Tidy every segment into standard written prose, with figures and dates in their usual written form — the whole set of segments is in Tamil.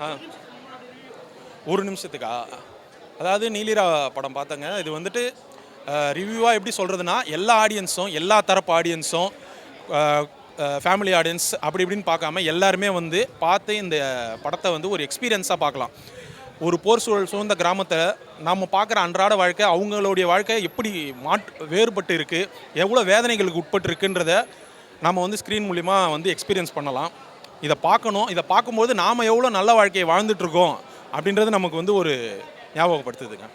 ஆ ஒரு நிமிஷத்துக்கா? அதாவது நீலிரா படம் பார்த்தேங்க. இது வந்துட்டு ரிவ்யூவாக எப்படி சொல்கிறதுனா, எல்லா ஆடியன்ஸும், எல்லா தரப்பு ஆடியன்ஸும், ஃபேமிலி ஆடியன்ஸ் அப்படி இப்படின்னு பார்க்காம எல்லாருமே வந்து பார்த்து இந்த படத்தை வந்து ஒரு எக்ஸ்பீரியன்ஸாக பார்க்கலாம். ஒரு போர் சூழல் சூழ்ந்த கிராமத்தில் நம்ம பார்க்குற அன்றாட வாழ்க்கை, அவங்களுடைய வாழ்க்கை எப்படி வேறுபட்டு இருக்குது, எவ்வளோ வேதனைகளுக்கு உட்பட்டு இருக்குன்றத நம்ம வந்து ஸ்க்ரீன் மூலிமா வந்து எக்ஸ்பீரியன்ஸ் பண்ணலாம். இதை பார்க்கணும். இதை பார்க்கும்போது நாம் எவ்வளோ நல்ல வாழ்க்கையை வாழ்ந்துட்டுருக்கோம் அப்படின்றது நமக்கு வந்து ஒரு ஞாபகப்படுத்துதுங்க.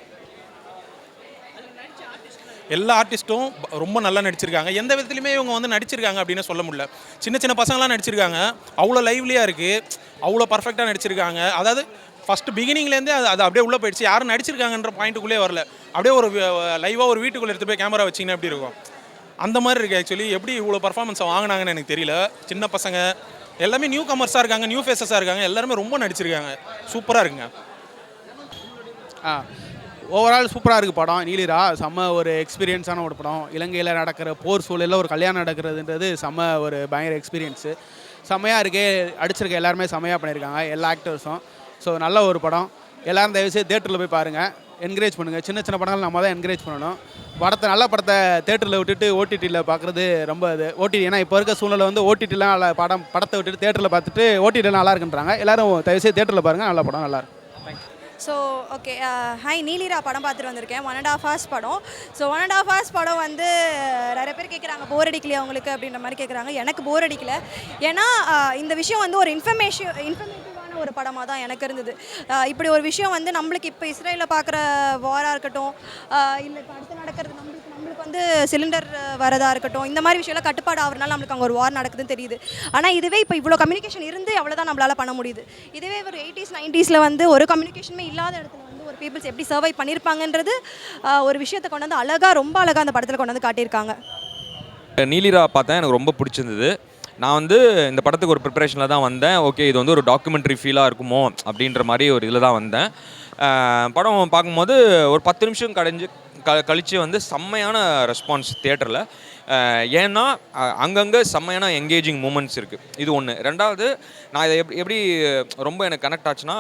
எல்லா ஆர்டிஸ்ட்டும் ரொம்ப நல்லா நடிச்சிருக்காங்க. எந்த விதத்துலையுமே இவங்க வந்து நடிச்சிருக்காங்க அப்படின்னு சொல்ல முடியல. சின்ன சின்ன பசங்களாம் நடிச்சிருக்காங்க. அவ்வளோ லைவ்லியாக இருக்குது, அவ்வளோ பர்ஃபெக்டாக நடிச்சிருக்காங்க. அதாவது ஃபஸ்ட்டு பிகினிங்லேருந்தே அது அப்படியே உள்ளே போயிடுச்சு. யாரும் நடிச்சிருக்காங்கன்ற பாயிண்ட்டுக்குள்ளே வரல. அப்படியே ஒரு லைவாக ஒரு வீட்டுக்குள்ளே எடுத்து போய் கேமரா வச்சிங்கன்னா எப்படி இருக்கும், அந்த மாதிரி இருக்குது. ஆக்சுவலி எப்படி இவ்வளோ பர்ஃபார்மன்ஸை வாங்கினாங்கன்னு எனக்கு தெரியல. சின்ன பசங்க எல்லாமே நியூ கமர்ஸாக இருக்காங்க, நியூ ஃபேஸஸாக இருக்காங்க. எல்லாருமே ரொம்ப நடிச்சிருக்காங்க. சூப்பராக இருக்குங்க. ஓவரால் சூப்பராக இருக்குது படம். நீலிரா செம்ம ஒரு எக்ஸ்பீரியன்ஸான ஒரு படம். இலங்கையில் நடக்கிற போர் சூழலில் ஒரு கல்யாணம் நடக்கிறதுன்றது செம்ம ஒரு பயங்கர எக்ஸ்பீரியன்ஸு. செம்மையாக இருக்கே, அடிச்சிருக்க எல்லாருமே செம்மையாக பண்ணியிருக்காங்க, எல்லா ஆக்டர்ஸும். ஸோ நல்ல ஒரு படம். எல்லோரும் தயவுசெய்து தேட்டரில் போய் பாருங்கள், என்கரேஜ் பண்ணுங்கள். சின்ன சின்ன படங்கள் நம்ம தான் என்கரேஜ் பண்ணணும். நல்ல படத்தை தேட்டரில் விட்டுட்டு ஓடிடியில் பார்க்குறது ரொம்ப ஓடிடி. ஏன்னா இப்போ இருக்க சூழ்நிலை வந்து ஓடிடிலாம் படத்தை விட்டுட்டு தேட்டரில் பார்த்துட்டு ஓடிடியில் நல்லா இருக்குன்றாங்க. எல்லோரும் தயவுசெய்து தேட்டரில் பாருங்கள், நல்ல படம், நல்லாயிருக்கும். ஸோ ஓகே, ஹாய், நீலிரா படம் பார்த்துட்டு வந்திருக்கேன். 1.5 hours படம். ஸோ 1.5 hours படம் வந்து நிறைய பேர் கேட்குறாங்க, போர் அடிக்கலையா உங்களுக்கு அப்படின்ற மாதிரி கேட்குறாங்க. எனக்கு போர் அடிக்கல. ஏன்னா இந்த விஷயம் வந்து ஒரு இன்ஃபர்மேட்டிவான ஒரு படமாக தான் எனக்கு இருந்தது. இப்படி ஒரு விஷயம் வந்து நம்மளுக்கு இப்போ இஸ்ரேலில் பார்க்குற வாராக இருக்கட்டும், இல்லை இப்போ அடுத்து நடக்கிறது நம்மளுக்கு வந்து சிலிண்டர் வரதா இருக்கட்டும், இந்த மாதிரி விஷயம்லாம் கட்டுப்பாடு ஆகிறனால நம்மளுக்கு அங்கே ஒரு வார் நடக்குதுன்னு தெரியுது. ஆனால் இதுவே இப்போ இவ்வளோ கம்யூனிகேஷன் இருந்து அவ்வளோதான் நம்மளால் பண்ண முடியுது. இதுவே ஒரு 80s 90s வந்து ஒரு கம்யூனிகேஷனுமே இல்லாத இடத்துல வந்து ஒரு பீப்புள்ஸ் எப்படி சர்வை பண்ணியிருப்பாங்கன்றது ஒரு விஷயத்தை கொண்டு வந்து அழகாக, ரொம்ப அழகாக அந்த படத்தில் கொண்டு வந்து காட்டியிருக்காங்க. நீலிரா பார்த்தேன், எனக்கு ரொம்ப பிடிச்சிருந்தது. நான் வந்து இந்த படத்துக்கு ஒரு ப்ரிப்பரேஷனில் தான் வந்தேன். ஓகே, இது வந்து ஒரு டாக்குமெண்ட்ரி ஃபீலாக இருக்குமோ அப்படின்ற மாதிரி ஒரு இதில் தான் வந்தேன். படம் பார்க்கும்போது ஒரு 10 நிமிஷம் கழித்து வந்து செம்மையான ரெஸ்பான்ஸ் தியேட்டரில். ஏன்னா அங்கங்கே செம்மையான என்கேஜிங் மூமெண்ட்ஸ் இருக்குது. இது ஒன்று. ரெண்டாவது, நான் இதை எப்படி ரொம்ப எனக்கு கனெக்ட் ஆச்சுன்னா,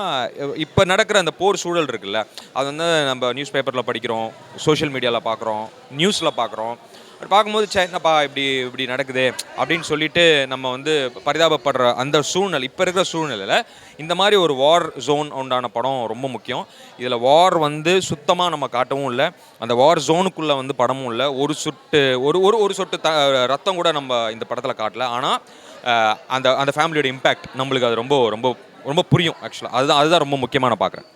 இப்போ நடக்கிற அந்த போர் சூழல் இருக்குல்ல, அது வந்து நம்ம நியூஸ் பேப்பரில் படிக்கிறோம், சோஷியல் மீடியாவில் பார்க்குறோம், நியூஸில் பார்க்குறோம். அப்படி பார்க்கும்போது என்னப்பா இப்படி நடக்குது அப்படின்னு சொல்லிட்டு நம்ம வந்து பரிதாபப்படுற அந்த சூழ்நிலை, இப்போ இருக்கிற சூழ்நிலையில் இந்த மாதிரி ஒரு வார் ஜோன் உண்டான படம் ரொம்ப முக்கியம். இதில் வார் வந்து சுத்தமாக நம்ம காட்டவும் இல்லை, அந்த வார் ஜோனுக்குள்ளே வந்து படமும் இல்லை. ஒரு சொட்டு ரத்தம் கூட நம்ம இந்த படத்தில் காட்டல. ஆனால் அந்த ஃபேமிலியோட இம்பேக்ட் நம்மளுக்கு அது ரொம்ப ரொம்ப ரொம்ப புரியும். ஆக்சுவலாக அதுதான் ரொம்ப முக்கியமாக நான் பார்க்குறேன்.